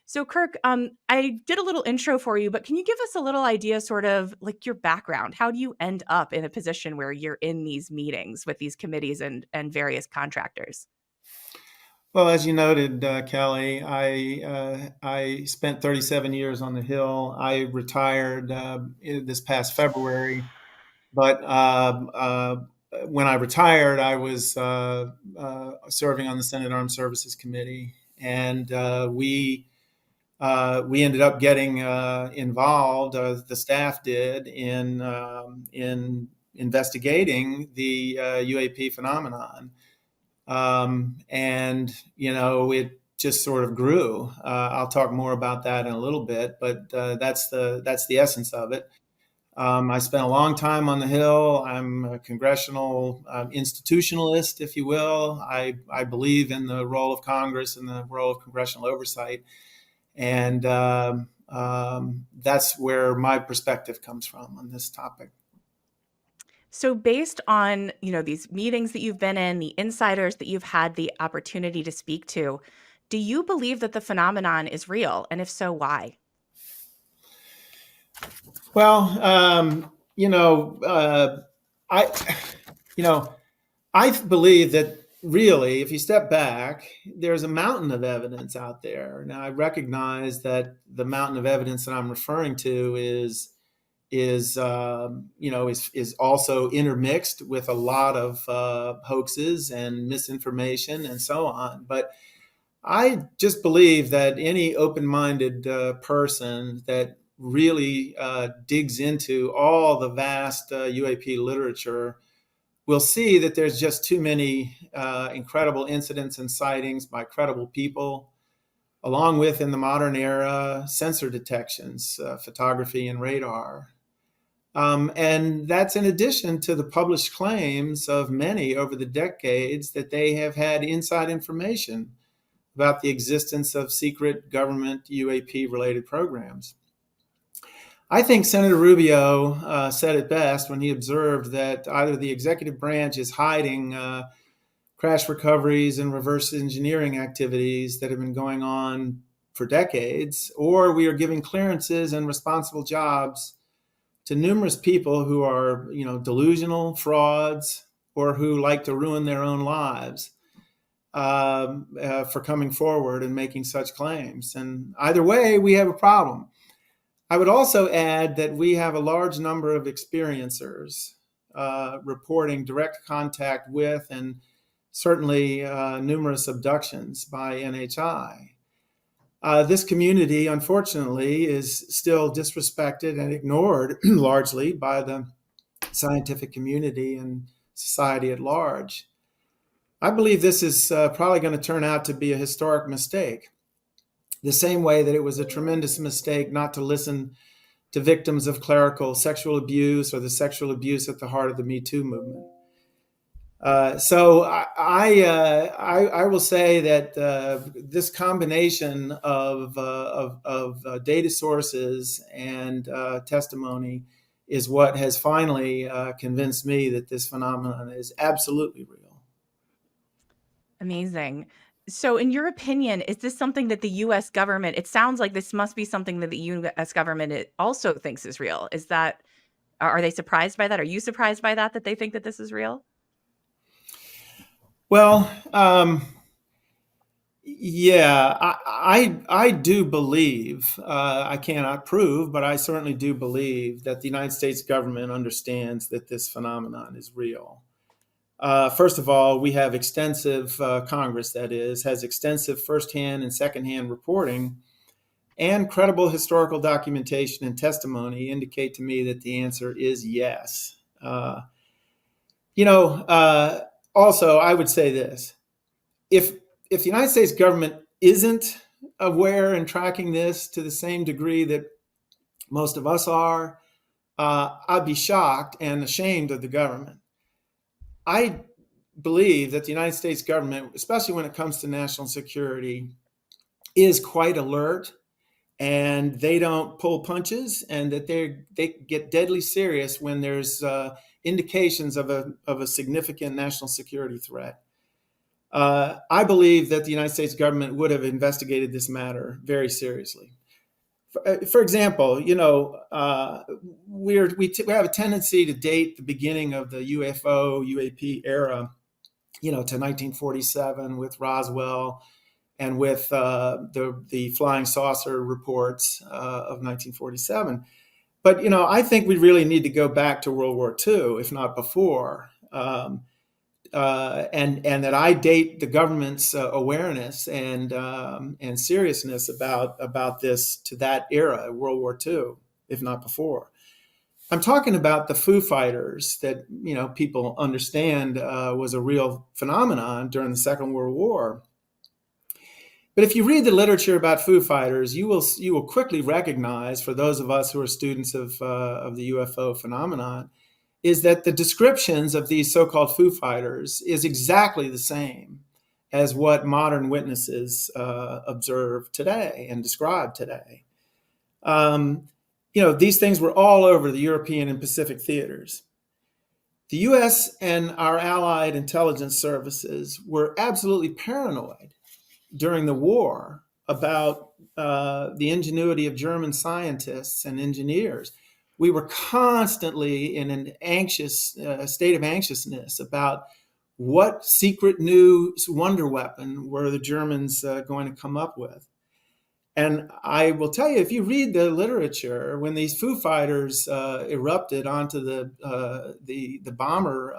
So, Kirk, I did a little intro for you, but can you give us a little idea, sort of like your background? How do you end up in a position where you're in these meetings with these committees and various contractors? Well, as you noted, Kelly, I spent 37 years on the Hill. I retired this past February, but when I retired, I was serving on the Senate Armed Services Committee, and we ended up getting involved. The staff did in investigating the UAP phenomenon. And it just sort of grew. I'll talk more about that in a little bit, but that's the essence of it. I spent a long time on the Hill. I'm a congressional institutionalist, if you will. I believe in the role of Congress and the role of congressional oversight, and that's where my perspective comes from on this topic. So, based on these meetings that you've been in, the insiders that you've had the opportunity to speak to, do you believe that the phenomenon is real? And if so, why? Well, I, you know, I believe that really, if you step back, there's a mountain of evidence out there. Now, I recognize that the mountain of evidence that I'm referring to is also intermixed with a lot of hoaxes and misinformation and so on. But I just believe that any open-minded person that really digs into all the vast UAP literature will see that there's just too many incredible incidents and sightings by credible people, along with, in the modern era, sensor detections, photography and radar. And that's in addition to the published claims of many over the decades that they have had inside information about the existence of secret government UAP related programs. I think Senator Rubio said it best when he observed that either the executive branch is hiding crash recoveries and reverse engineering activities that have been going on for decades, or we are giving clearances and responsible jobs to numerous people who are, delusional frauds or who like to ruin their own lives for coming forward and making such claims. And either way, we have a problem. I would also add that we have a large number of experiencers reporting direct contact with and certainly numerous abductions by NHI. This community, unfortunately, is still disrespected and ignored largely by the scientific community and society at large. I believe this is probably going to turn out to be a historic mistake, the same way that it was a tremendous mistake not to listen to victims of clerical sexual abuse or the sexual abuse at the heart of the Me Too movement. So I will say that this combination of data sources and testimony is what has finally convinced me that this phenomenon is absolutely real. Amazing. So, in your opinion, is this something that the US government, it sounds like this must be something that the US government also thinks is real. Are they surprised by that? Are you surprised by that they think that this is real? Well, yeah, I do believe, I cannot prove, but I certainly do believe that the United States government understands that this phenomenon is real. First of all, we have extensive, Congress that is, has extensive firsthand and secondhand reporting, and credible historical documentation and testimony indicate to me that the answer is yes. You know, Also, I would say this: if the United States government isn't aware and tracking this to the same degree that most of us are, I'd be shocked and ashamed of the government. I believe that the United States government, especially when it comes to national security, is quite alert, and they don't pull punches, and that they get deadly serious when there's indications of a significant national security threat. I believe that the United States government would have investigated this matter very seriously. For example, we have a tendency to date the beginning of the UFO UAP era, to 1947 with Roswell and with the flying saucer reports of 1947. But I think we really need to go back to World War II, if not before. And that I date the government's awareness and seriousness about this to that era, World War II, if not before. I'm talking about the Foo Fighters that people understand was a real phenomenon during the Second World War. But if you read the literature about Foo Fighters, you will quickly recognize, for those of us who are students of the UFO phenomenon, is that the descriptions of these so-called Foo Fighters is exactly the same as what modern witnesses observe today and describe today. These things were all over the European and Pacific theaters. The U.S. and our allied intelligence services were absolutely paranoid during the war about the ingenuity of German scientists and engineers. We were constantly in an anxious state of anxiousness about what secret new wonder weapon were the Germans going to come up with. And I will tell you, if you read the literature, when these Foo Fighters erupted onto the bomber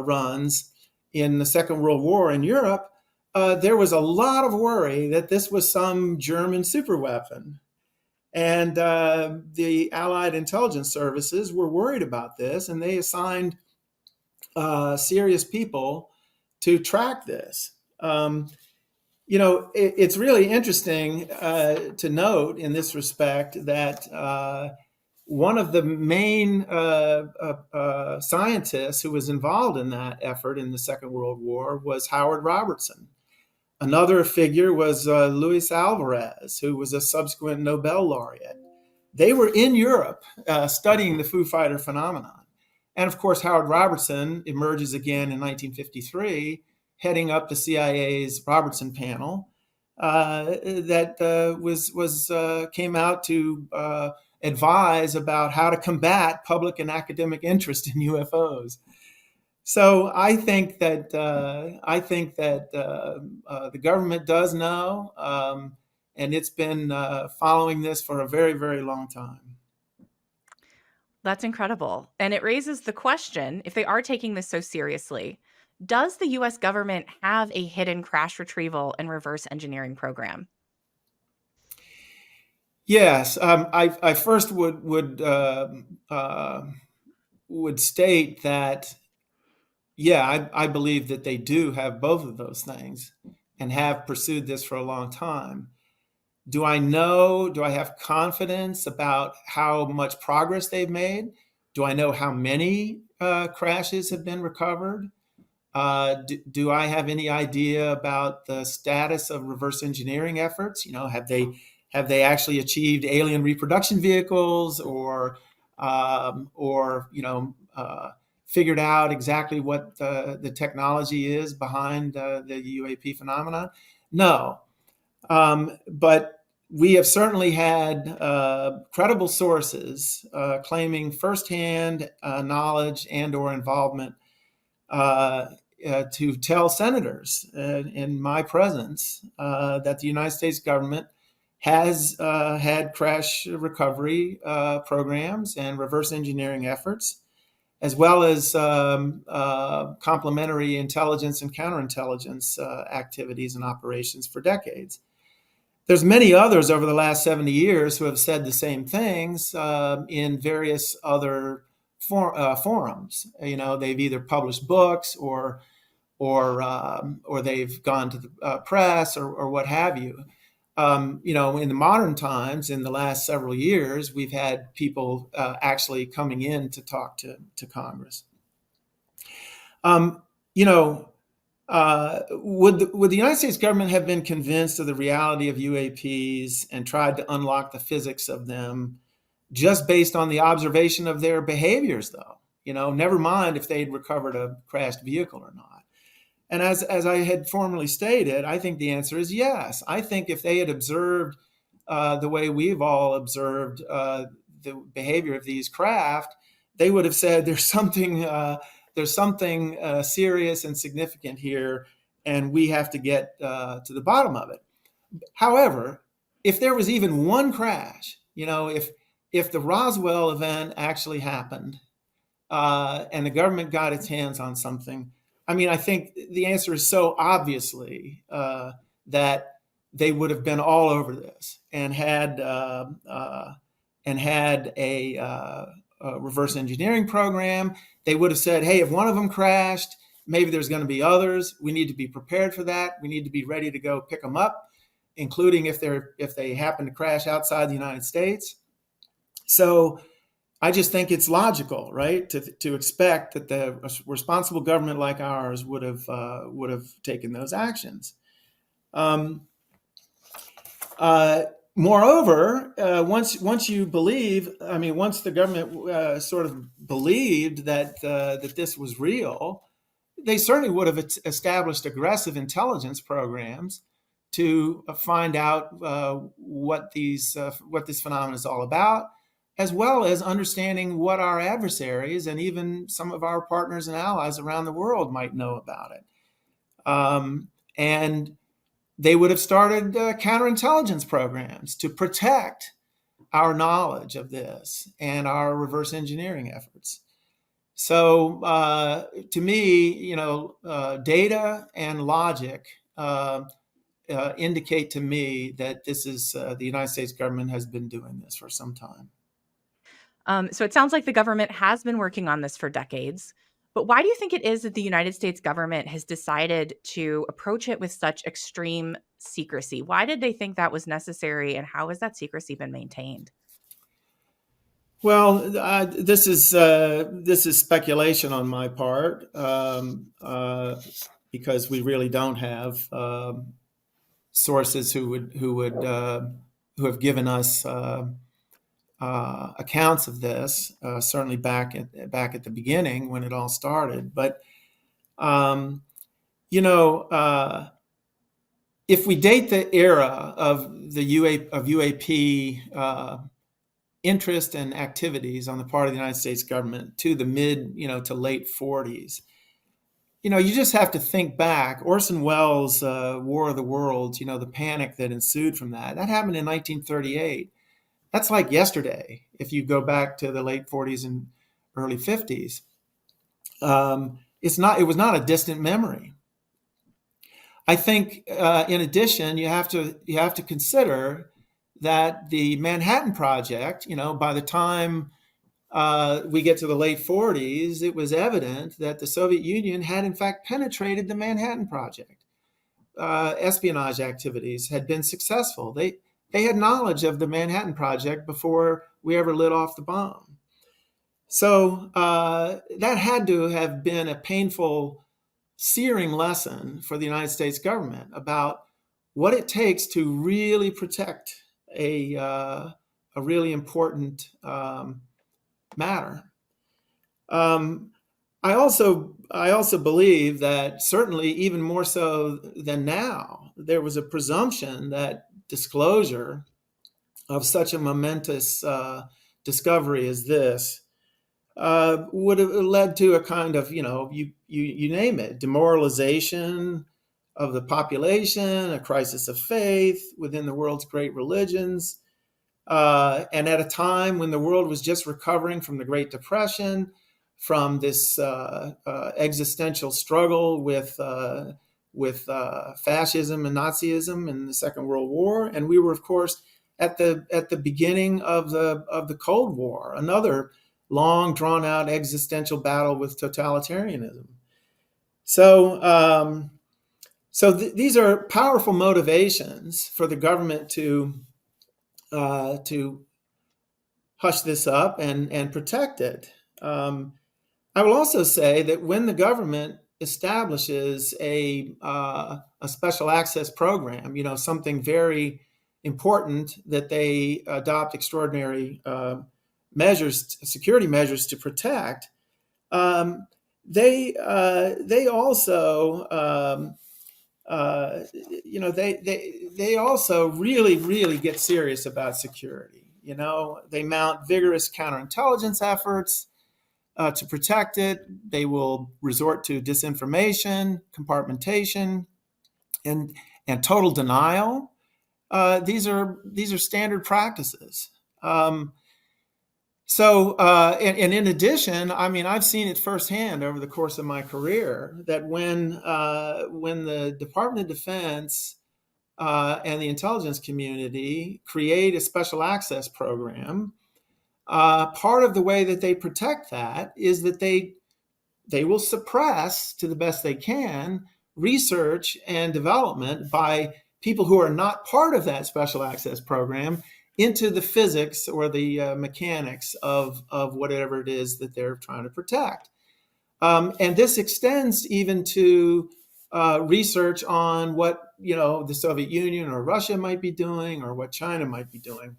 runs in the Second World War in Europe, there was a lot of worry that this was some German superweapon. And the Allied intelligence services were worried about this, and they assigned serious people to track this. It's really interesting to note in this respect that one of the main scientists who was involved in that effort in the Second World War was Howard Robertson. Another figure was Luis Alvarez, who was a subsequent Nobel laureate. They were in Europe studying the Foo Fighter phenomenon. And of course, Howard Robertson emerges again in 1953, heading up the CIA's Robertson panel that came out to advise about how to combat public and academic interest in UFOs. So I think that the government does know, and it's been following this for a very, very long time. That's incredible. And it raises the question, if they are taking this so seriously, does the US government have a hidden crash retrieval and reverse engineering program? Yes, I first would state that, yeah, I believe that they do have both of those things and have pursued this for a long time. Do I have confidence about how much progress they've made? Do I know how many crashes have been recovered? Do I have any idea about the status of reverse engineering efforts? Have they actually achieved alien reproduction vehicles or figured out exactly what the technology is behind the UAP phenomenon? No. But we have certainly had credible sources claiming firsthand knowledge and or involvement to tell senators in my presence that the United States government has had crash recovery programs and reverse engineering efforts, as well as complementary intelligence and counterintelligence activities and operations for decades. There's many others over the last 70 years who have said the same things in various other forums. They've either published books or they've gone to the press or what have you. In the modern times, in the last several years, we've had people actually coming in to talk to Congress. Would the United States government have been convinced of the reality of UAPs and tried to unlock the physics of them just based on the observation of their behaviors, though? Never mind if they'd recovered a crashed vehicle or not. And as I had formerly stated, I think the answer is yes. I think if they had observed the way we've all observed the behavior of these craft, they would have said there's something serious and significant here, and we have to get to the bottom of it. However, if there was even one crash, if the Roswell event actually happened and the government got its hands on something, I mean, I think the answer is so obviously that they would have been all over this and had a reverse engineering program. They would have said, "Hey, if one of them crashed, maybe there's going to be others. We need to be prepared for that. We need to be ready to go pick them up, including if they happen to crash outside the United States." So I just think it's logical, right, to expect that the responsible government like ours would have taken those actions. Moreover, once you believe, I mean, once the government sort of believed that this was real, they certainly would have established aggressive intelligence programs to find out what this phenomenon is all about, as well as understanding what our adversaries and even some of our partners and allies around the world might know about it. And they would have started counterintelligence programs to protect our knowledge of this and our reverse engineering efforts. So to me, data and logic indicate to me that this is the United States government has been doing this for some time. So it sounds like the government has been working on this for decades. But why do you think it is that the United States government has decided to approach it with such extreme secrecy? Why did they think that was necessary, and how has that secrecy been maintained? Well, this is speculation on my part, because we really don't have sources who have given us accounts of this. Certainly back at the beginning when it all started, but if we date the era of UAP interest and activities on the part of the United States government to the mid to late 40s, you just have to think back. Orson Welles' War of the Worlds, the panic that ensued from that happened in 1938. That's like yesterday if you go back to the late 40s and early 50s. It was not a distant memory. I think in addition, you have to consider that the Manhattan Project, by the time we get to the late 40s, it was evident that the Soviet Union had in fact penetrated the Manhattan Project. Espionage activities had been successful. They had knowledge of the Manhattan Project before we ever lit off the bomb. So that had to have been a painful, searing lesson for the United States government about what it takes to really protect a really important matter. I also believe that certainly even more so than now, there was a presumption that disclosure of such a momentous discovery as this would have led to a kind of, you name it, demoralization of the population, a crisis of faith within the world's great religions. And at a time when the world was just recovering from the Great Depression, from this existential struggle with fascism and Nazism in the Second World War, and we were, of course, at the beginning of the Cold War, another long, drawn-out existential battle with totalitarianism. So, these are powerful motivations for the government to hush this up and protect it. I will also say that when the government establishes a special access program, something very important that they adopt extraordinary security measures to protect, they also they also really get serious about security. They mount vigorous counterintelligence efforts to protect it. They will resort to disinformation, compartmentation, and total denial. These are standard practices. And in addition, I mean, I've seen it firsthand over the course of my career that when the Department of Defense and the intelligence community create a special access program, part of the way that they protect that is that they will suppress, to the best they can, research and development by people who are not part of that special access program into the physics or the mechanics of whatever it is that they're trying to protect. And this extends even to research on what the Soviet Union or Russia might be doing, or what China might be doing.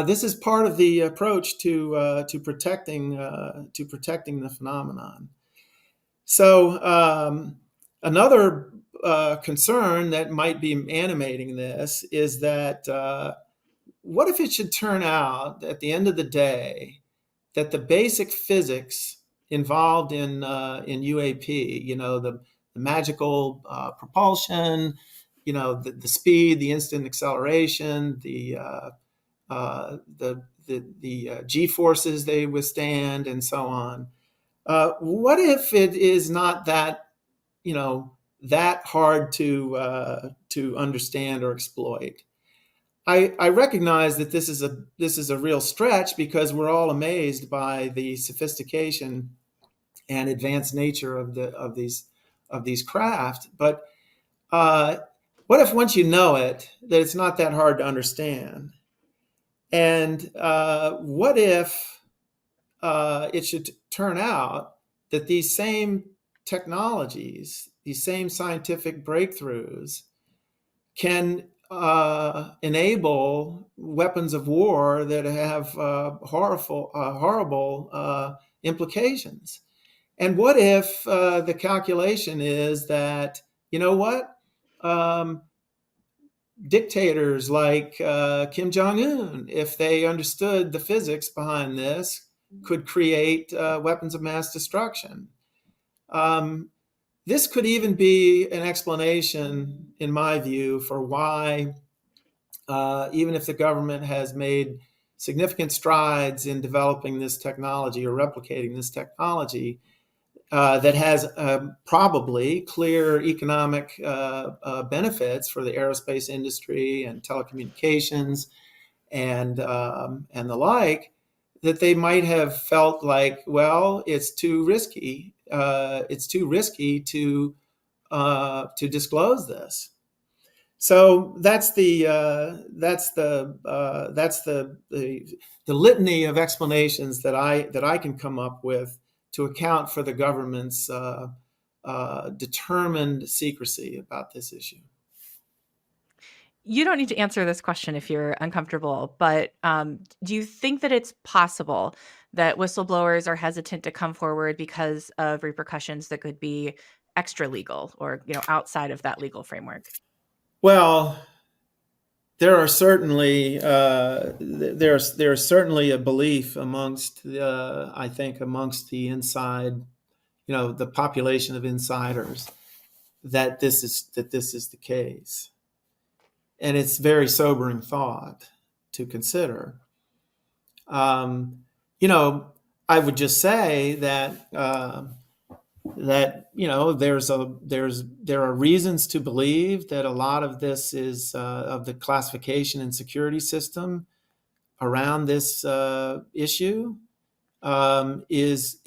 This is part of the approach to protecting the phenomenon. So another concern that might be animating this is that what if it should turn out at the end of the day that the basic physics involved in UAP, the magical propulsion, the speed, the instant acceleration, the G forces they withstand, and so on. What if it is not that that hard to understand or exploit? I recognize that this is a real stretch, because we're all amazed by the sophistication and advanced nature of these craft. But what if once you know it, that it's not that hard to understand? And what if it should turn out that these same technologies, these same scientific breakthroughs, can enable weapons of war that have horrible implications? And what if the calculation is that, dictators like Kim Jong-un, if they understood the physics behind this, could create weapons of mass destruction? This could even be an explanation, in my view, for why, even if the government has made significant strides in developing this technology or replicating this technology, that has probably clear economic benefits for the aerospace industry and telecommunications and the like, that they might have felt like, well, it's too risky. It's too risky to disclose this. So that's the litany of explanations that I can come up with to account for the government's determined secrecy about this issue. You don't need to answer this question if you're uncomfortable, but do you think that it's possible that whistleblowers are hesitant to come forward because of repercussions that could be extra legal or outside of that legal framework? Well, there are certainly there's certainly a belief amongst I think amongst the inside, the population of insiders, that this is the case, and it's very sobering thought to consider. I would just say that there are reasons to believe that a lot of this is of the classification and security system around this issue is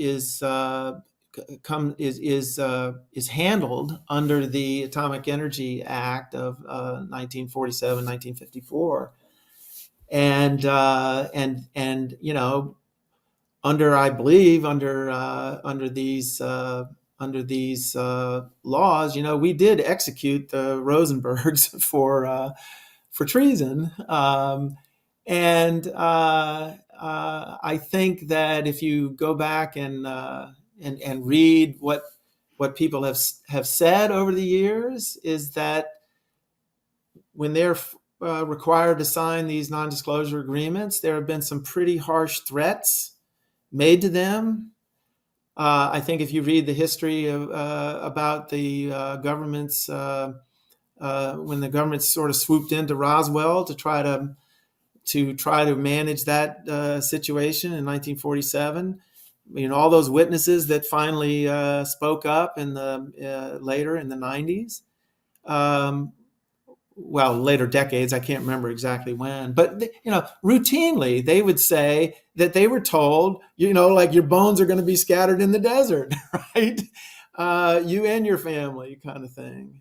handled under the Atomic Energy Act of 1947, 1954, and I believe under these laws, we did execute the Rosenbergs for treason, and I think that if you go back and and read what people have said over the years, is that when they're required to sign these non-disclosure agreements, there have been some pretty harsh threats made to them. I think if you read the history of, about the government's when the government sort of swooped into Roswell to try to manage that situation in 1947. All those witnesses that finally spoke up in the later in the 90s. Well, later decades, I can't remember exactly when, but routinely they would say that they were told, like, your bones are going to be scattered in the desert, right? You and your family, kind of thing.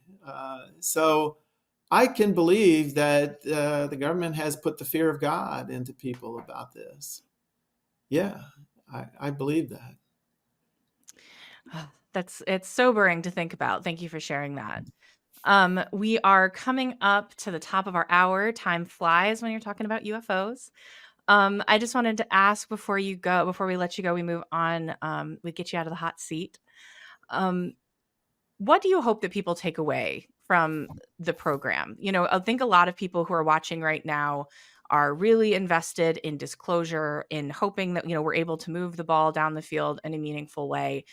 So I can believe that the government has put the fear of God into people about this. Yeah, I believe that. It's sobering to think about. Thank you for sharing that. We are coming up to the top of our hour. Time flies when you're talking about UFOs. I just wanted to ask before we let you go, we move on, we get you out of the hot seat. What do you hope that people take away from the program? I think a lot of people who are watching right now are really invested in disclosure, in hoping that, we're able to move the ball down the field in a meaningful way.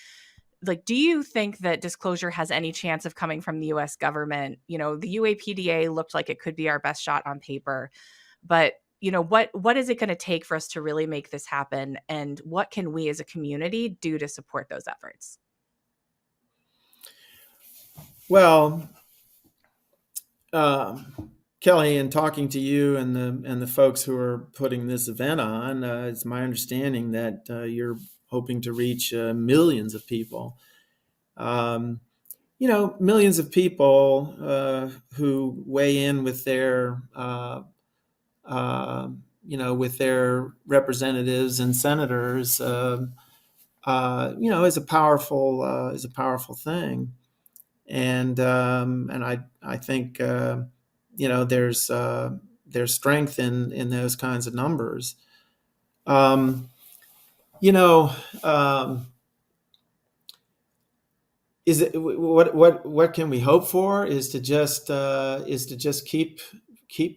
Like, do you think that disclosure has any chance of coming from the US government? The UAPDA looked like it could be our best shot on paper, but what is it going to take for us to really make this happen? And what can we as a community do to support those efforts? Well, Kelly, in talking to you and the folks who are putting this event on, it's my understanding that you're hoping to reach millions of people. Millions of people who weigh in with their with their representatives and senators, is a powerful thing, and I think there's strength in those kinds of numbers. Um, you know, um, is it what can we hope for? Is to just keep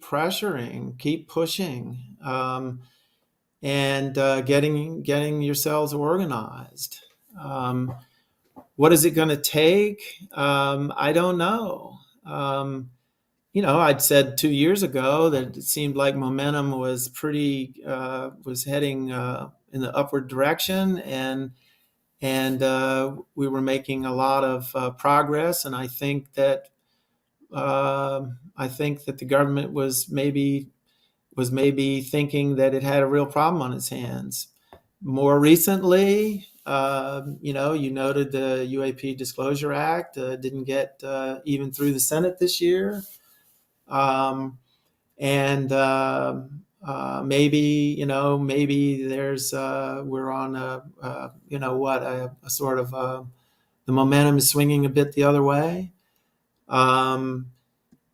pressuring, keep pushing, and getting yourselves organized. What is it going to take? I don't know. I'd said 2 years ago that it seemed like momentum was was heading in the upward direction, and we were making a lot of progress. And I think that the government was maybe thinking that it had a real problem on its hands. More recently, you noted the UAP Disclosure Act didn't get even through the Senate this year. And maybe there's we're on a sort of the momentum is swinging a bit the other way. Um,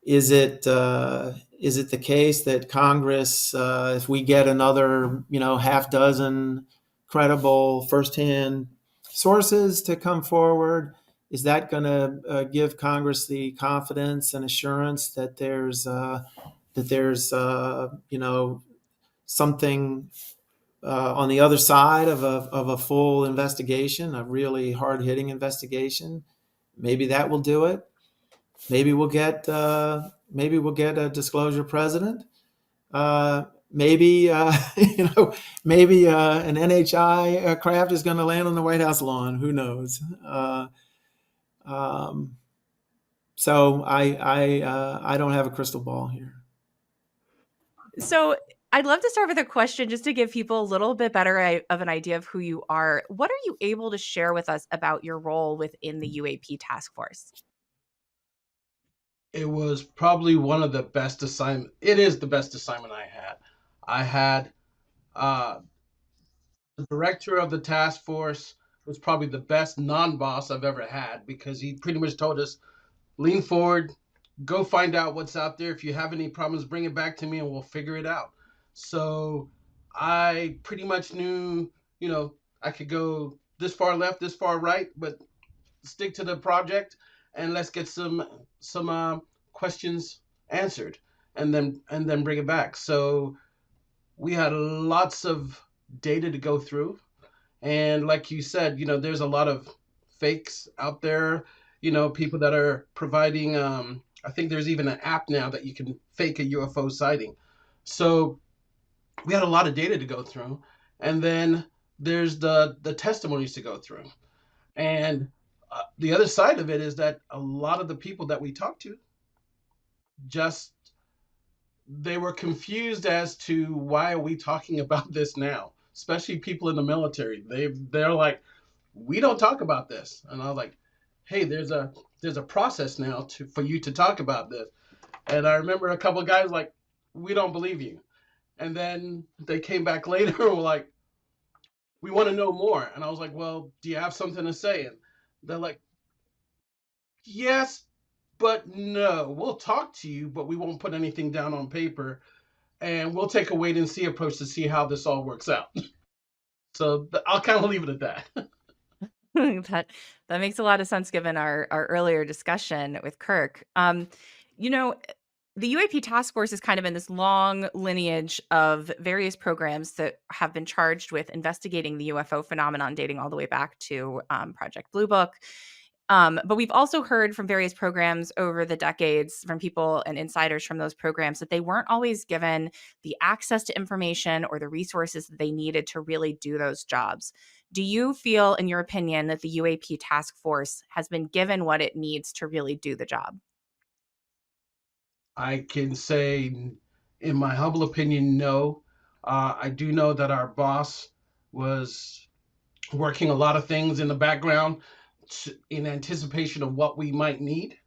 is it the case that Congress, if we get another half dozen credible firsthand sources to come forward, is that going to give Congress the confidence and assurance that there's something on the other side of a full investigation, a really hard hitting investigation? Maybe that will do it. Maybe we'll get a disclosure president. Maybe maybe an NHI craft is going to land on the White House lawn. Who knows? Um, so I don't have a crystal ball here. So I'd love to start with a question just to give people a little bit better of an idea of who you are. What are you able to share with us about your role within the UAP Task Force? It was probably one of the best assignment. It is the best assignment I had. I had the director of the task force was probably the best non-boss I've ever had, because he pretty much told us, lean forward, go find out what's out there. If you have any problems, bring it back to me and we'll figure it out. So I pretty much knew, I could go this far left, this far right, but stick to the project and let's get some questions answered, and then bring it back. So we had lots of data to go through, and like you said, there's a lot of fakes out there. People that are providing. I think there's even an app now that you can fake a UFO sighting. So we had a lot of data to go through, and then there's the testimonies to go through. And the other side of it is that a lot of the people that we talked to, just they were confused as to why are we talking about this now, especially people in the military. They're like, we don't talk about this. And I was like, hey, there's a process now for you to talk about this. And I remember a couple of guys like, we don't believe you. And then they came back later and were like, we want to know more. And I was like, well, do you have something to say? And they're like, yes, but no. We'll talk to you, but we won't put anything down on paper. And we'll take a wait and see approach to see how this all works out. So I'll kind of leave it at that. That makes a lot of sense given our earlier discussion with Kirk. You know, the UAP Task Force is kind of in this long lineage of various programs that have been charged with investigating the UFO phenomenon, dating all the way back to Project Blue Book. But we've also heard from various programs over the decades from people and insiders from those programs that they weren't always given the access to information or the resources that they needed to really do those jobs. Do you feel, in your opinion, that the UAP Task Force has been given what it needs to really do the job? I can say, in my humble opinion, no. I do know that our boss was working a lot of things in the background in anticipation of what we might need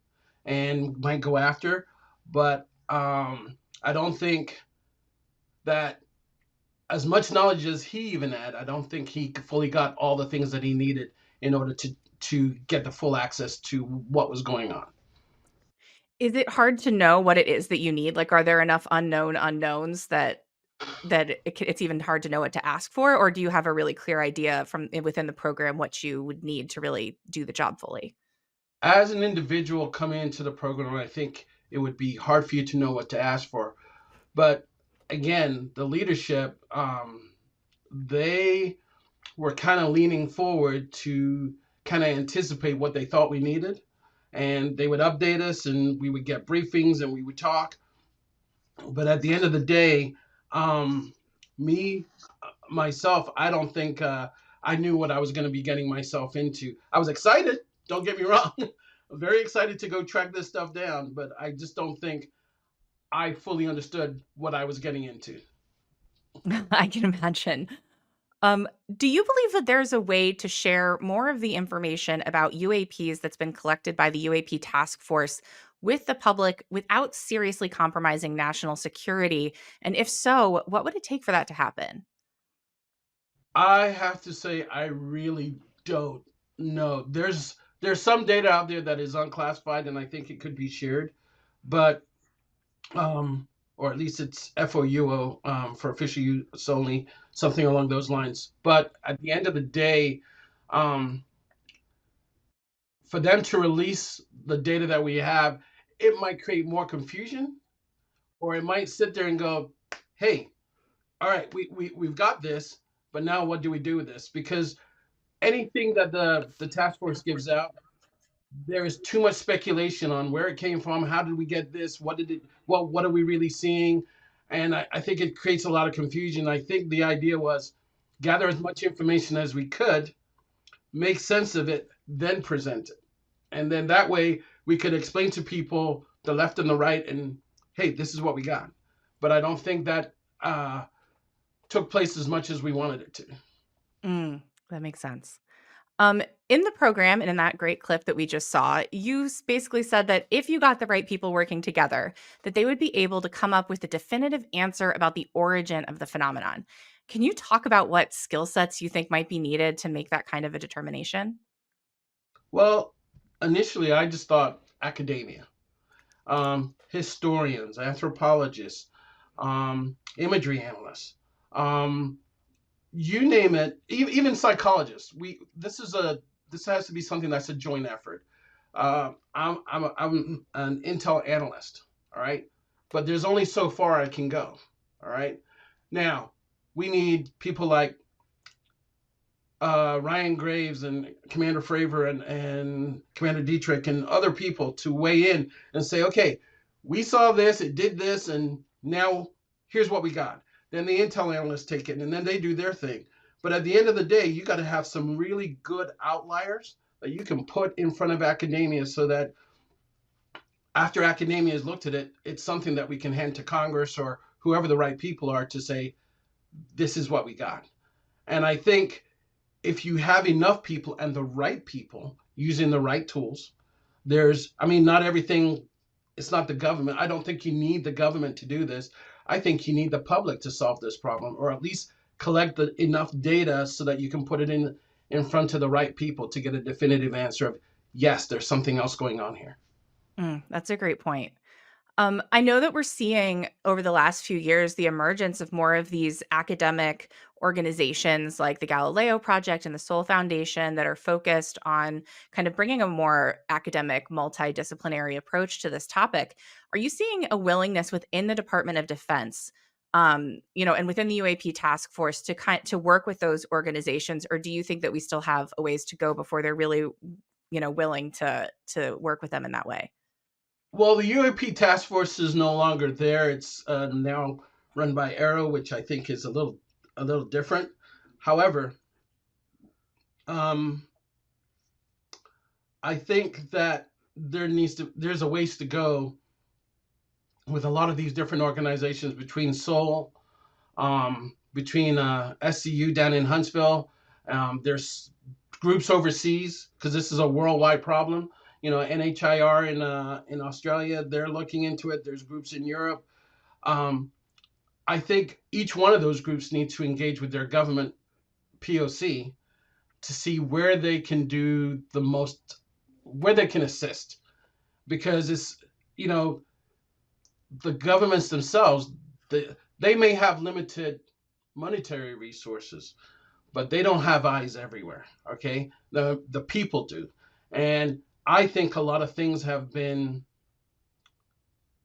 and might go after. But I don't think that, as much knowledge as he even had, I don't think he fully got all the things that he needed in order to get the full access to what was going on. Is it hard to know what it is that you need? Like, are there enough unknown unknowns that it's even hard to know what to ask for? Or do you have a really clear idea from within the program what you would need to really do the job fully? As an individual coming into the program, I think it would be hard for you to know what to ask for. But again, the leadership, they were kind of leaning forward to kind of anticipate what they thought we needed. And they would update us, and we would get briefings, and we would talk. But at the end of the day, me, myself, I don't think I knew what I was going to be getting myself into. I was excited, don't get me wrong. Very excited to go track this stuff down, but I just don't think I fully understood what I was getting into. I can imagine. Um, do you believe that there's a way to share more of the information about UAPs that's been collected by the UAP Task Force with the public without seriously compromising national security? And if so, what would it take for that to happen? I have to say, I really don't know. There's some data out there that is unclassified, and I think it could be shared, but or at least it's FOUO, for official use only, something along those lines. But at the end of the day, um, for them to release the data that we have, it might create more confusion, or it might sit there and go, hey, all right, we've got this, but now what do we do with this? Because anything that the task force gives out, there is too much speculation on where it came from. How did we get this? What are we really seeing? And I think it creates a lot of confusion. I think the idea was gather as much information as we could, make sense of it, then present it. And then that way we could explain to people the left and the right, and hey, this is what we got. But I don't think that took place as much as we wanted it to. Mm, that makes sense. In the program and in that great clip that we just saw, you basically said that if you got the right people working together, that they would be able to come up with a definitive answer about the origin of the phenomenon. Can you talk about what skill sets you think might be needed to make that kind of a determination? Well, initially I just thought academia, historians, anthropologists, imagery analysts, um, you name it, even psychologists. This has to be something that's a joint effort. I'm an intel analyst, all right, but there's only so far I can go, all right. Now we need people like Ryan Graves and Commander Fravor and Commander Dietrich and other people to weigh in and say, okay, we saw this, it did this, and now here's what we got. Then the intel analysts take it, and then they do their thing. But at the end of the day, you got to have some really good outliers that you can put in front of academia so that after academia has looked at it, it's something that we can hand to Congress or whoever the right people are to say, this is what we got. And I think if you have enough people and the right people using the right tools, not everything, it's not the government. I don't think you need the government to do this. I think you need the public to solve this problem, or at least collect enough data so that you can put it in front of the right people to get a definitive answer of, yes, there's something else going on here. That's a great point. I know that we're seeing over the last few years the emergence of more of these academic organizations like the Galileo Project and the Soul Foundation that are focused on kind of bringing a more academic, multidisciplinary approach to this topic. Are you seeing a willingness within the Department of Defense, and within the UAP Task Force to work with those organizations, or do you think that we still have a ways to go before they're really, willing to work with them in that way? Well, the UAP Task Force is no longer there. It's now run by Arrow, which I think is a little different. However, I think that there's a ways to go with a lot of these different organizations between Soul, between SCU down in Huntsville. There's groups overseas because this is a worldwide problem. NHIR in Australia, they're looking into it. There's groups in Europe. I think each one of those groups needs to engage with their government POC to see where they can do the most, where they can assist, because it's the governments themselves, they may have limited monetary resources, but they don't have eyes everywhere. Okay, the people do, and I think a lot of things have been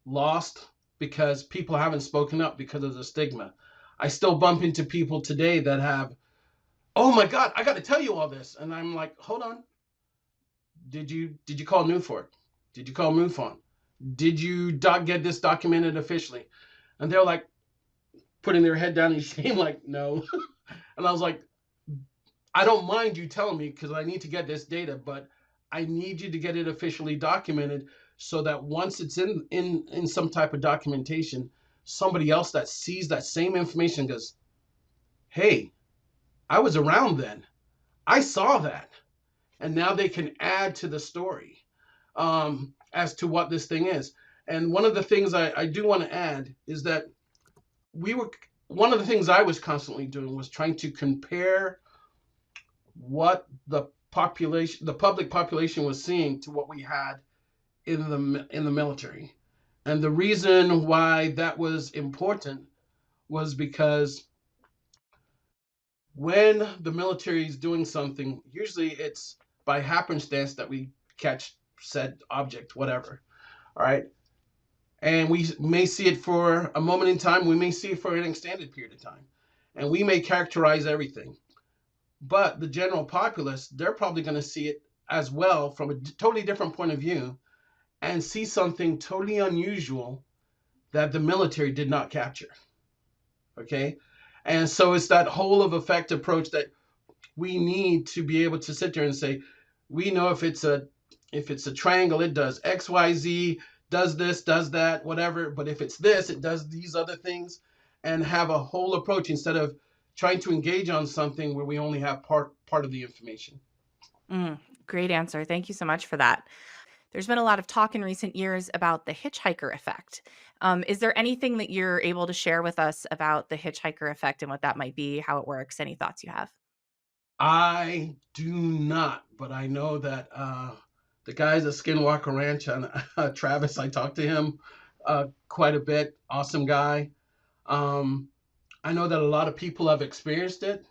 lost because people haven't spoken up because of the stigma. I still bump into people today that have, oh my God, I got to tell you all this, and I'm like, hold on, did you call Newfort? Did you call MUFON? Did you get this documented officially? And they're like putting their head down in shame, like, no. And I was like, I don't mind you telling me because I need to get this data, but I need you to get it officially documented so that once it's in some type of documentation, somebody else that sees that same information goes, hey, I was around then. I saw that. And now they can add to the story as to what this thing is. And one of the things I do want to add is that one of the things I was constantly doing was trying to compare what the public population was seeing to what we had in the military. And the reason why that was important was because when the military is doing something, usually it's by happenstance that we catch said object, whatever. All right. And we may see it for a moment in time. We may see it for an extended period of time. And we may characterize everything. But the general populace, they're probably going to see it as well from a totally different point of view and see something totally unusual that the military did not capture. Okay. And so it's that whole of effect approach that we need to be able to sit there and say, we know if it's a triangle, it does X, Y, Z, does this, does that, whatever. But if it's this, it does these other things, and have a whole approach instead of trying to engage on something where we only have part of the information. Great answer. Thank you so much for that. There's been a lot of talk in recent years about the hitchhiker effect. Is there anything that you're able to share with us about the hitchhiker effect and what that might be, how it works? Any thoughts you have? I do not, but I know that the guys at Skinwalker Ranch and Travis, I talked to him quite a bit. Awesome guy. I know that a lot of people have experienced it.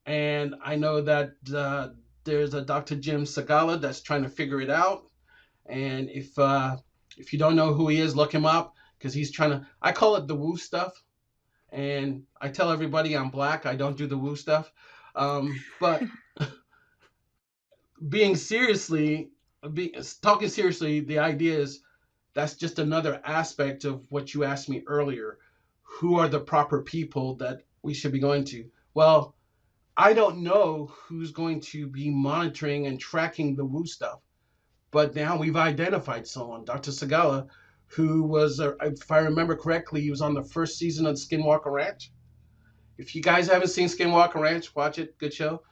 and I know that there's a Dr. Jim Segala that's trying to figure it out. And if you don't know who he is, look him up, because he's trying to. I call it the woo stuff, and I tell everybody I'm black. I don't do the woo stuff, but being seriously, be, talking seriously, the idea is that's just another aspect of what you asked me earlier. Who are the proper people that we should be going to? Well, I don't know who's going to be monitoring and tracking the woo stuff, but now we've identified someone, Dr. Segala, who was, if I remember correctly, he was on the first season of Skinwalker Ranch. If you guys haven't seen Skinwalker Ranch, watch it. Good show.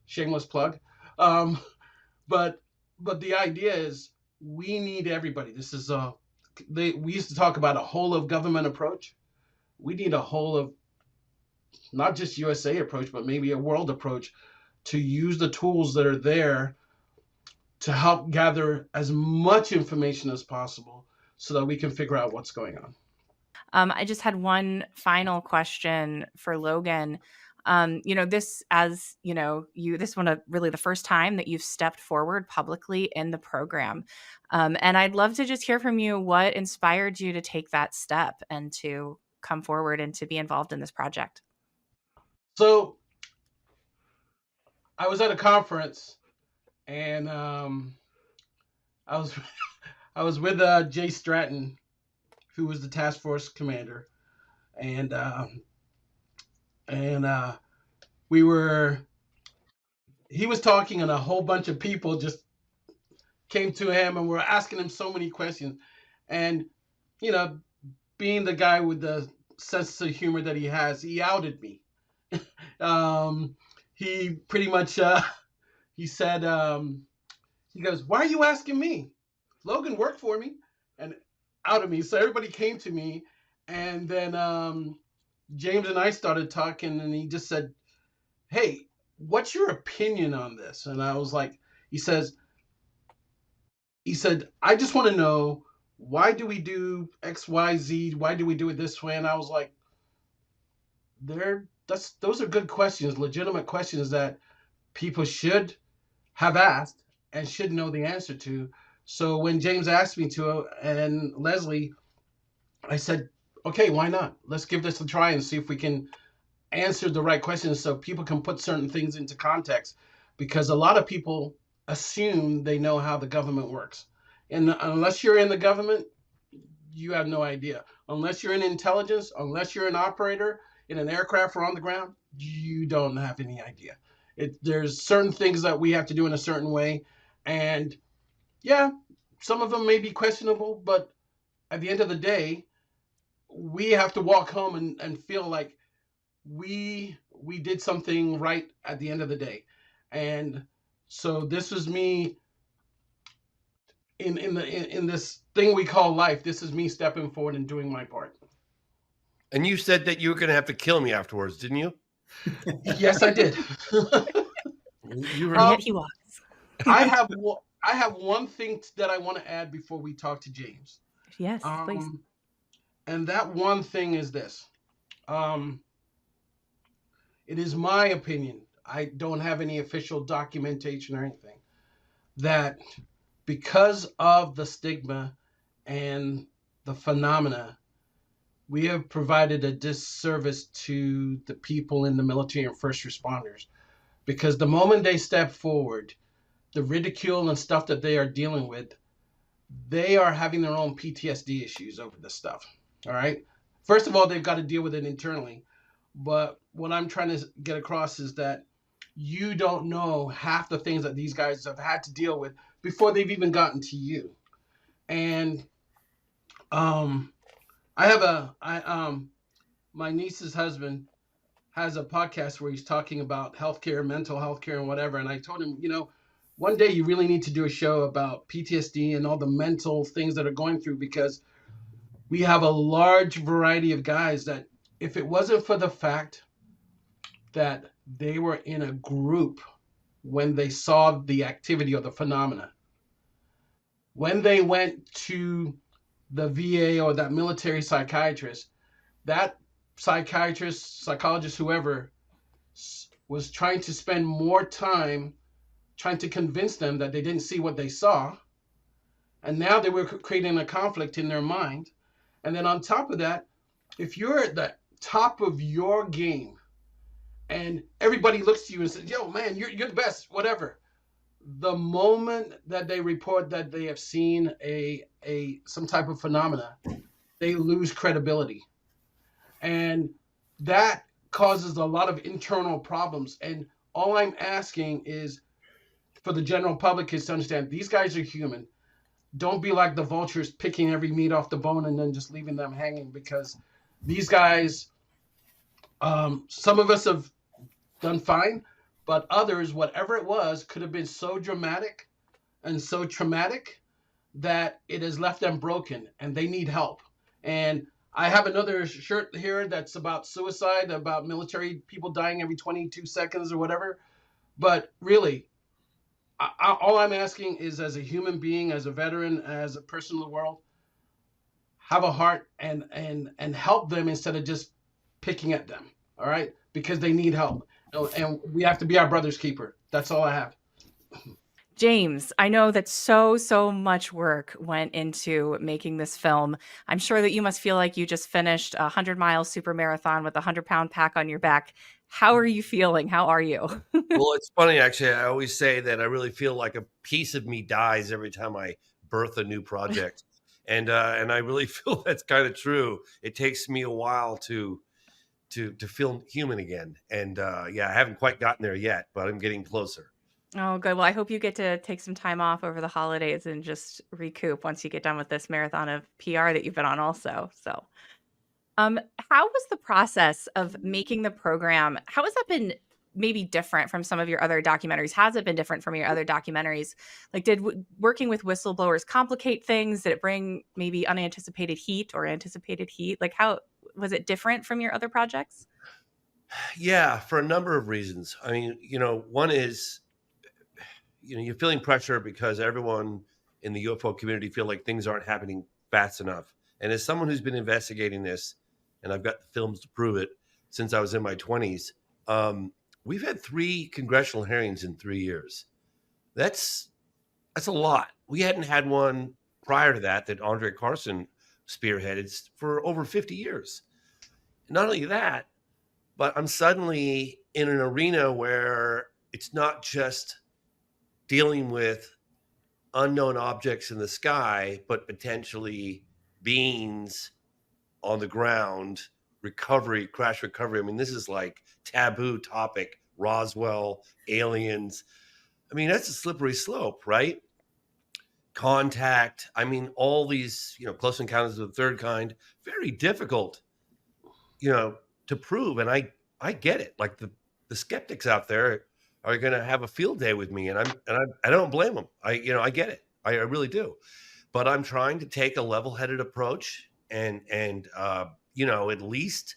Shameless plug. Um, but the idea is we need everybody. This is we used to talk about a whole of government approach. We need a whole of not just USA approach, but maybe a world approach to use the tools that are there to help gather as much information as possible so that we can figure out what's going on. I just had one final question for Logan. This, as you know, this one really the first time that you've stepped forward publicly in the program, and I'd love to just hear from you what inspired you to take that step and to come forward and to be involved in this project. So, I was at a conference, and I was I was with Jay Stratton, who was the task force commander, and we were. He was talking, and a whole bunch of people just came to him and were asking him so many questions, and you know, being the guy with the sense of humor that he has, he outed me. He pretty much he said he goes, "Why are you asking me? Logan worked for me," and outed me. So everybody came to me, and then James and I started talking, and he just said, "Hey, what's your opinion on this?" And I was like, he said, "I just want to know, why do we do X, Y, Z? Why do we do it this way?" And I was like, those are good questions, legitimate questions that people should have asked and should know the answer to. So when James asked me to, and Leslie, I said, okay, why not? Let's give this a try and see if we can answer the right questions so people can put certain things into context. Because a lot of people assume they know how the government works. And unless you're in the government, you have no idea. Unless you're in intelligence, unless you're an operator in an aircraft or on the ground, you don't have any idea. There's certain things that we have to do in a certain way. And yeah, some of them may be questionable, but at the end of the day, we have to walk home and feel like we did something right at the end of the day. And so this was me in this thing we call life. This is me stepping forward and doing my part. And you said that you were going to have to kill me afterwards, didn't you? Yes, I did. You were. Yet he was. I have one thing that I want to add before we talk to James. Yes, please. And that one thing is this. It is my opinion. I don't have any official documentation or anything, that because of the stigma and the phenomena, we have provided a disservice to the people in the military and first responders. Because the moment they step forward, the ridicule and stuff that they are dealing with, they are having their own PTSD issues over this stuff. All right. First of all, they've got to deal with it internally. But what I'm trying to get across is that you don't know half the things that these guys have had to deal with before they've even gotten to you. And my niece's husband has a podcast where he's talking about healthcare, mental health care, and whatever. And I told him, one day you really need to do a show about PTSD and all the mental things that are going through, because we have a large variety of guys that, if it wasn't for the fact that they were in a group when they saw the activity or the phenomena, when they went to the VA or that military psychiatrist, that psychiatrist, psychologist, whoever, was trying to spend more time trying to convince them that they didn't see what they saw. And now they were creating a conflict in their mind. And then on top of that, if you're at the top of your game and everybody looks to you and says, yo, man, you're the best, whatever. The moment that they report that they have seen some type of phenomena, they lose credibility. And that causes a lot of internal problems. And all I'm asking is for the general public is to understand these guys are human. Don't be like the vultures picking every meat off the bone and then just leaving them hanging, because these guys, some of us have done fine, but others, whatever it was, could have been so dramatic and so traumatic that it has left them broken and they need help. And I have another shirt here that's about suicide, about military people dying every 22 seconds or whatever. But really, all I'm asking is, as a human being, as a veteran, as a person in the world, have a heart and help them instead of just picking at them. All right, because they need help, and we have to be our brother's keeper. That's all I have. James, I know that so much work went into making this film. I'm sure that you must feel like you just finished a 100-mile super marathon with a 100-pound pack on your back. How are you feeling? How are you? Well, it's funny, actually. I always say that I really feel like a piece of me dies every time I birth a new project. And I really feel that's kind of true. It takes me a while to feel human again. And yeah, I haven't quite gotten there yet, but I'm getting closer. Oh, good. Well, I hope you get to take some time off over the holidays and just recoup once you get done with this marathon of PR that you've been on also. So, how was the process of making the program? How has that been maybe different from some of your other documentaries? Has it been different from your other documentaries? Like, did working with whistleblowers complicate things? Did it bring maybe unanticipated heat or anticipated heat? Like, how was it different from your other projects? Yeah, for a number of reasons. I mean, one is, you're feeling pressure because everyone in the UFO community feel like things aren't happening fast enough. And as someone who's been investigating this, and I've got the films to prove it since I was in my 20s, we've had 3 congressional hearings in 3 years. That's a lot. We hadn't had one prior to that Andre Carson spearheaded for over 50 years. Not only that, but I'm suddenly in an arena where it's not just dealing with unknown objects in the sky, but potentially beings on the ground, crash recovery. I mean, this is like taboo topic, Roswell, aliens. I mean, that's a slippery slope, right? Contact. I mean, all these, close encounters of the third kind, very difficult, to prove. And I get it. Like the skeptics out there are going to have a field day with me, and I don't blame them. I get it. I really do. But I'm trying to take a level-headed approach and at least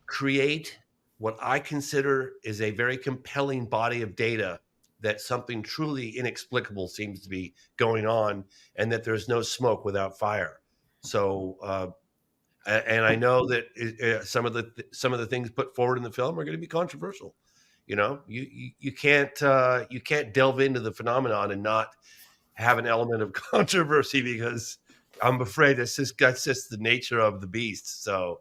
create what I consider is a very compelling body of data that something truly inexplicable seems to be going on, and that there's no smoke without fire. So, and I know that some of the things put forward in the film are going to be controversial. You can't delve into the phenomenon and not have an element of controversy, because I'm afraid that's just the nature of the beast. So,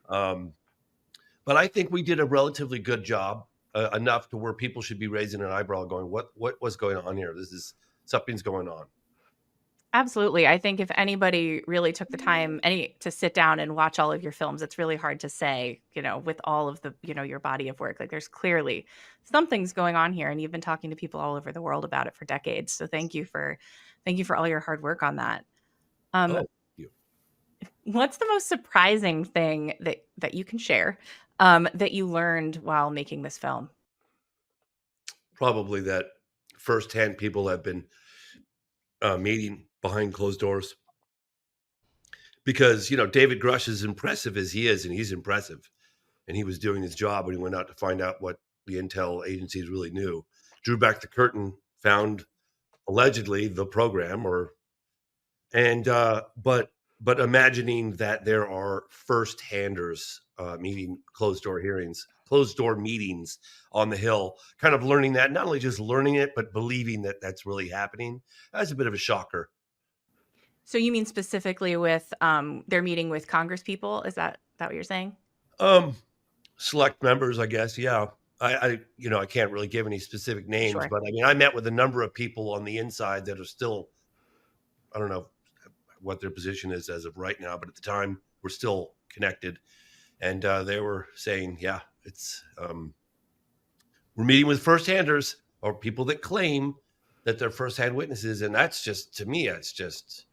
but I think we did a relatively good job, enough to where people should be raising an eyebrow going, what was going on here? Something's going on. Absolutely. I think if anybody really took the time to sit down and watch all of your films, it's really hard to say, with all of the, your body of work. Like, there's clearly something's going on here, and you've been talking to people all over the world about it for decades. So thank you for all your hard work on that. Thank you. What's the most surprising thing that you can share that you learned while making this film? Probably that firsthand people have been meeting behind closed doors, because David Grush, is impressive as he is, and he's impressive, and he was doing his job when he went out to find out what the intel agencies really knew, drew back the curtain, found allegedly the program, but imagining that there are first-handers meeting closed door hearings closed door meetings on the Hill, kind of learning that, not only just learning it, but believing that that's really happening. That's a bit of a shocker. So you mean specifically with their meeting with Congress people? Is that what you're saying? Select members, I guess. Yeah. I can't really give any specific names, Sure. but I mean, I met with a number of people on the inside that are still, I don't know what their position is as of right now, but at the time we're still connected. And they were saying, yeah, it's, we're meeting with first-handers or people that claim that they're first-hand witnesses. And that's just, to me, it's just,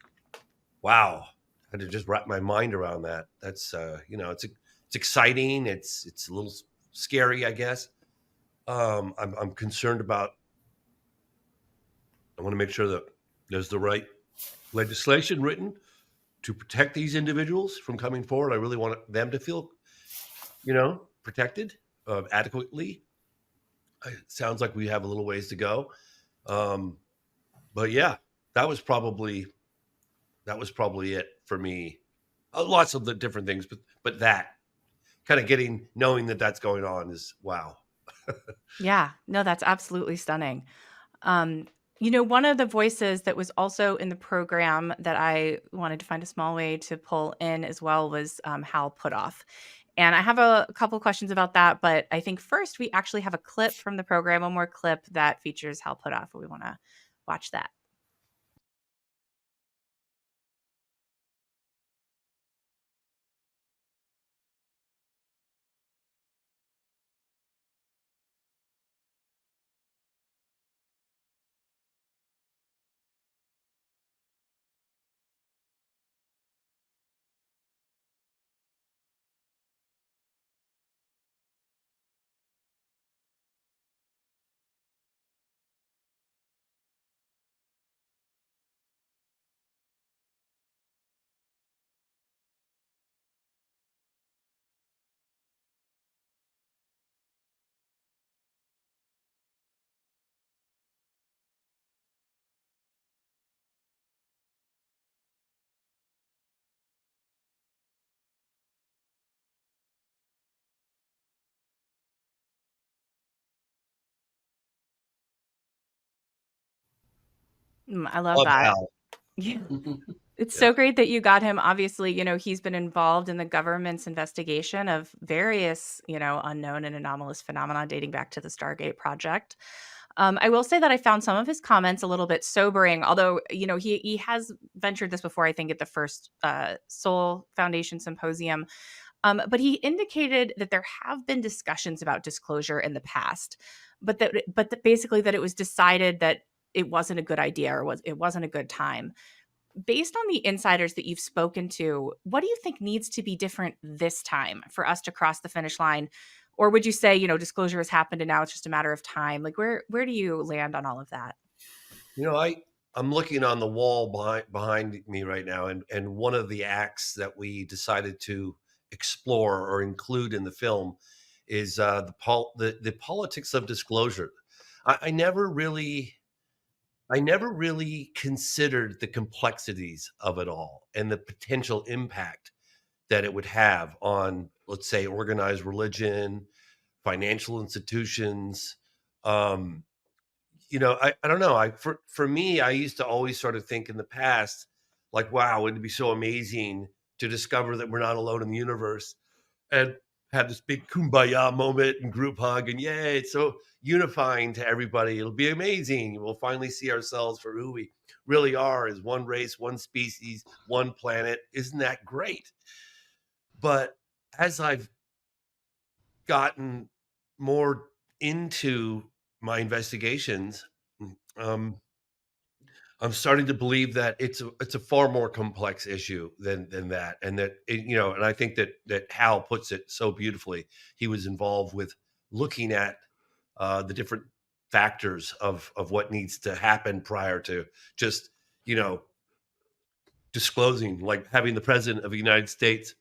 wow. I had to just wrap my mind around that. That's, it's exciting. It's a little scary, I guess. I'm concerned about, I want to make sure that there's the right legislation written to protect these individuals from coming forward. I really want them to feel, protected adequately. It sounds like we have a little ways to go. But yeah, that was probably it for me. Lots of the different things, but that kind of knowing that that's going on is wow. Yeah, no, that's absolutely stunning. One of the voices that was also in the program that I wanted to find a small way to pull in as well was Hal Puthoff. And I have a couple questions about that, but I think first we actually have a clip from the program, one more clip that features Hal Puthoff. We want to watch that. I love that. Hal. Yeah. It's Yeah. so great that you got him. Obviously, he's been involved in the government's investigation of various, unknown and anomalous phenomena dating back to the Stargate project. I will say that I found some of his comments a little bit sobering, although, he has ventured this before, I think, at the first Soul Foundation symposium. But he indicated that there have been discussions about disclosure in the past, but that basically that it was decided that it wasn't a good idea or it wasn't a good time. Based on the insiders that you've spoken to, what do you think needs to be different this time for us to cross the finish line? Or would you say, disclosure has happened and now it's just a matter of time? Like where do you land on all of that? I'm looking on the wall behind me right now, and one of the acts that we decided to explore or include in the film is the politics of disclosure. I never really considered the complexities of it all and the potential impact that it would have on, let's say, organized religion, financial institutions. I don't know. For me, I used to always sort of think in the past, like, wow, it'd be so amazing to discover that we're not alone in the universe, and have this big kumbaya moment and group hug, and yay, it's so unifying to everybody. It'll be amazing. We'll finally see ourselves for who we really are as one race, one species, one planet. Isn't that great? But as I've gotten more into my investigations, um, I'm starting to believe that it's a far more complex issue than that, and that and I think that Hal puts it so beautifully. He was involved with looking at the different factors of what needs to happen prior to just disclosing, like having the president of the United States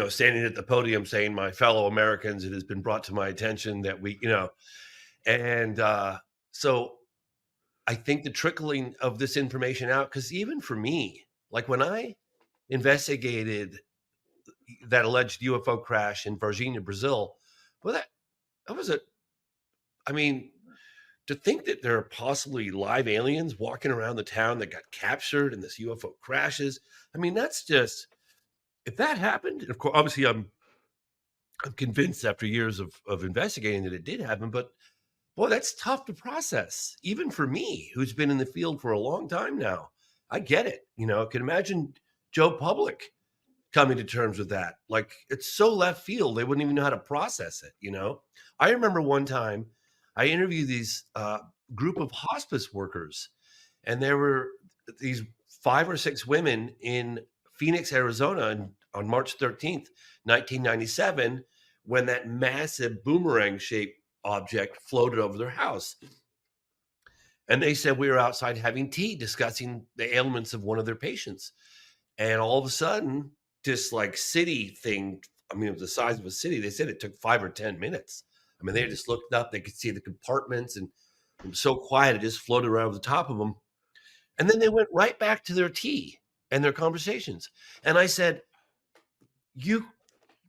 standing at the podium saying, "My fellow Americans, it has been brought to my attention that and so I think the trickling of this information out, because even for me, like when I investigated, that alleged UFO crash in Varginha, Brazil. Well, that was I mean, to think that there are possibly live aliens walking around the town that got captured and this UFO crashes. I mean, that's just, if that happened, of course, obviously I'm convinced after years of investigating that it did happen, but boy, that's tough to process, even for me, who's been in the field for a long time now. I get it. I can imagine Joe Public coming to terms with that. Like, it's so left field, they wouldn't even know how to process it. I remember one time I interviewed these group of hospice workers, and there were these 5 or 6 women in Phoenix, Arizona, on March 13th, 1997, when that massive boomerang-shaped object floated over their house. And they said we were outside having tea, discussing the ailments of one of their patients. And all of a sudden, this like city thing, I mean, it was the size of a city. They said it took 5 or 10 minutes. I mean, they just looked up, they could see the compartments, and it was so quiet, it just floated around over the top of them. And then they went right back to their tea and their conversations. And I said, you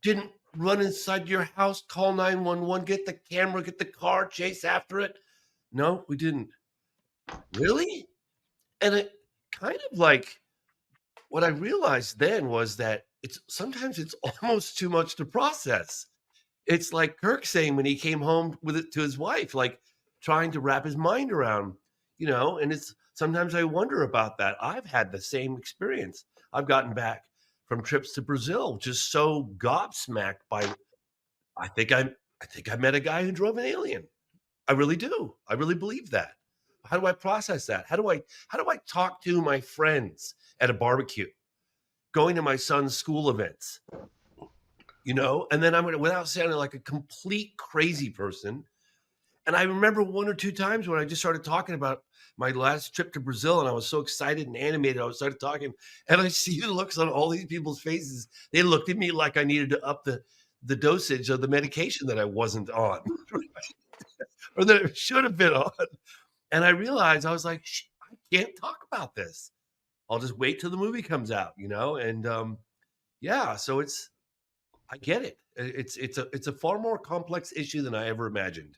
didn't run inside your house, call 911, get the camera, get the car, chase after it? No, we didn't. Really? And it kind of like, what I realized then was that sometimes it's almost too much to process. It's like Kirk saying when he came home with it to his wife, like trying to wrap his mind around, and it's sometimes I wonder about that. I've had the same experience. I've gotten back from trips to Brazil, just so gobsmacked by, I think I met a guy who drove an alien. I really do. I really believe that. How do I process that? How do I talk to my friends at a barbecue, going to my son's school events, and then I'm going to, without sounding like a complete crazy person. And I remember 1 or 2 times when I just started talking about my last trip to Brazil, and I was so excited and animated. I started talking, and I see the looks on all these people's faces. They looked at me like I needed to up the dosage of the medication that I wasn't on, or that it should have been on. And I realized, I was like, I can't talk about this. I'll just wait till the movie comes out, and yeah, so I get it. It's a far more complex issue than I ever imagined.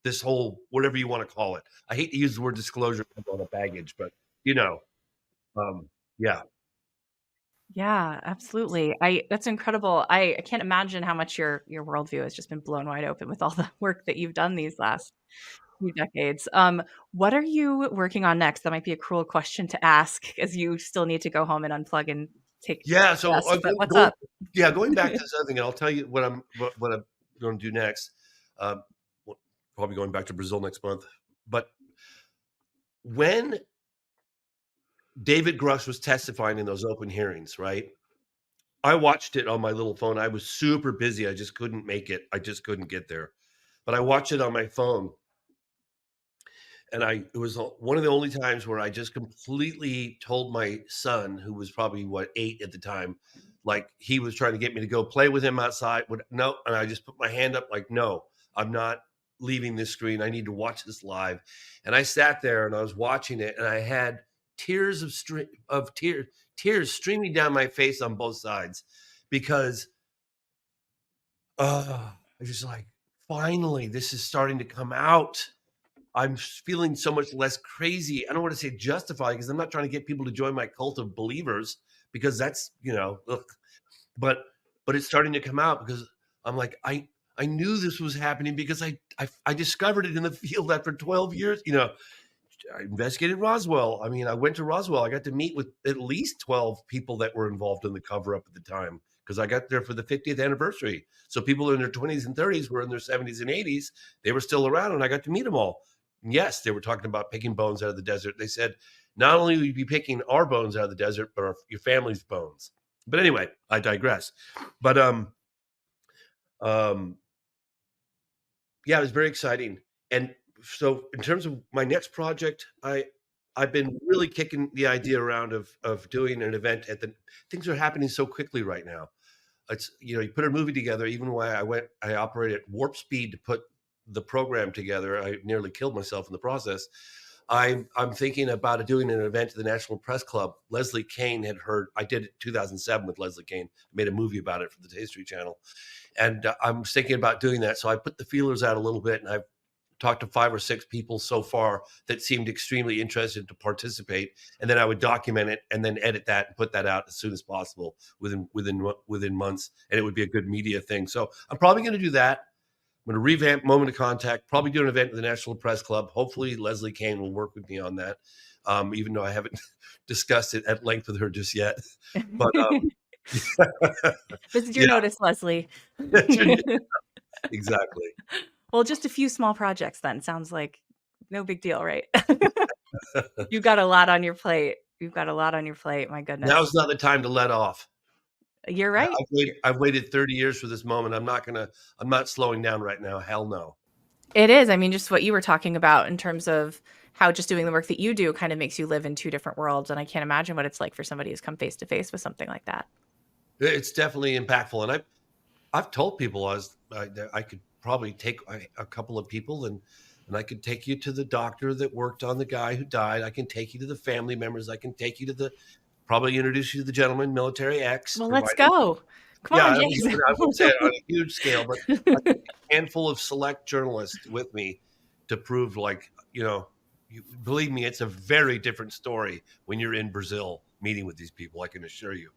This whole, whatever you want to call it. I hate to use the word disclosure on the baggage, but yeah. Yeah, absolutely. That's incredible. I can't imagine how much your worldview has just been blown wide open with all the work that you've done these last few decades. What are you working on next? That might be a cruel question to ask, as you still need to go home and unplug and take Yeah. So rest, but what's up? going back to this other thing, and I'll tell you what I'm going to do next. Probably going back to Brazil next month. But when David Grush was testifying in those open hearings, right? I watched it on my little phone. I was super busy. I just couldn't make it. I just couldn't get there. But I watched it on my phone. And it was one of the only times where I just completely told my son, who was probably 8 at the time, like he was trying to get me to go play with him outside. No. And I just put my hand up like, no, I'm not leaving this screen. I need to watch this live. And I sat there and I was watching it, and I had tears streaming down my face on both sides, because I was just like, finally, this is starting to come out. I'm feeling so much less crazy. I don't want to say justified, because I'm not trying to get people to join my cult of believers, because that's, but it's starting to come out, because I'm like, I knew this was happening because I discovered it in the field after 12 years. I investigated Roswell. I mean, I went to Roswell. I got to meet with at least 12 people that were involved in the cover up at the time, because I got there for the 50th anniversary. So people in their 20s and 30s were in their 70s and 80s. They were still around, and I got to meet them all. And yes, they were talking about picking bones out of the desert. They said, not only will you be picking our bones out of the desert, but your family's bones. But anyway, I digress. But yeah, it was very exciting. And so in terms of my next project, I've been really kicking the idea around of doing an event things are happening so quickly right now. It's, you put a movie together. Even when I operated at warp speed to put the program together. I nearly killed myself in the process. I'm thinking about doing an event at the National Press Club. Leslie Kean had heard, I did it in 2007 with Leslie Kean, made a movie about it for the History Channel. And I'm thinking about doing that. So I put the feelers out a little bit, and I've talked to 5 or 6 people so far that seemed extremely interested to participate. And then I would document it and then edit that and put that out as soon as possible within months. And it would be a good media thing. So I'm probably going to do that. I'm going to revamp Moment of Contact, probably do an event at the National Press Club. Hopefully Leslie Kean will work with me on that, even though I haven't discussed it at length with her just yet. But this is your notice, Leslie. Exactly. Well, just a few small projects then. Sounds like no big deal, right? You've got a lot on your plate. My goodness. Now's not the time to let off. You're right. I've waited 30 years for this moment. I'm not slowing down right now. Hell no. It is. I mean, just what you were talking about in terms of how just doing the work that you do kind of makes you live in 2 different worlds. And I can't imagine what it's like for somebody who's come face to face with something like that. It's definitely impactful. And I've told people I could probably take a couple of people and I could take you to the doctor that worked on the guy who died. I can take you to the family members. I can take you to probably introduce you to the gentleman, Military X. Well, let's go. Come on, Jason. I would say on a huge scale, but I think a handful of select journalists with me to prove, believe me, it's a very different story when you're in Brazil meeting with these people, I can assure you.